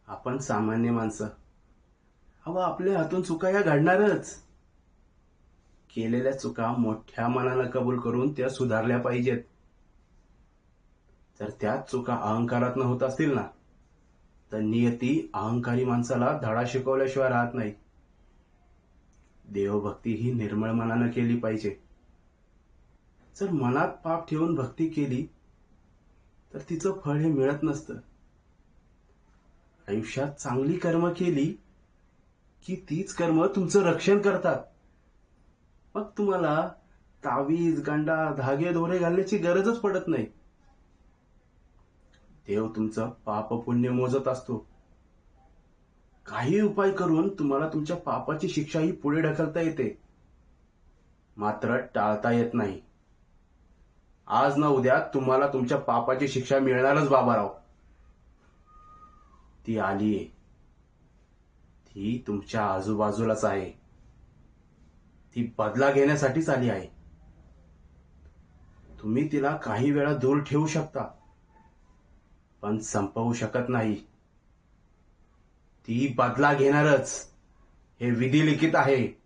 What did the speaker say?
आपण सामान्य माणसं. अहो, आपल्या हातून चुका या घडणारच. केलेल्या चुका मोठ्या मनानं कबूल करून त्या सुधारल्या पाहिजेत. जर त्याच चुका अहंकारातनं होत असतील ना, तर नियती अहंकारी माणसाला धडा शिकवल्याशिवाय राहत नाही. देवभक्ती ही निर्मळ मनानं केली पाहिजे. जर मनात पाप ठेवून भक्ती केली तर तिचं फळ हे मिळत नसतं. आयुष्यात चांगली कर्म केली की तीच कर्म तुमचं रक्षण करतात. मग तुम्हाला तावीज, गंडा, धागे दोरे घालण्याची गरजच पडत नाही. देव तुमचं पाप पुण्य मोजत असतो. काही उपाय करून तुम्हाला तुमच्या पापाची शिक्षाही पुढे ढकलता येते, मात्र टाळता येत नाही. आज ना उद्या तुम्हाला तुमच्या पापाची शिक्षा मिळणारच बाबाराव. ती आलीये. ती तुमच्या आजूबाजूलाच आहे. ती बदला घेण्यासाठीच आली आहे. तुम्ही तिला काही वेळा दूर ठेवू शकता, पण संपवू शकत नाही. ती बदला घेणारच, हे विधिलिखित आहे.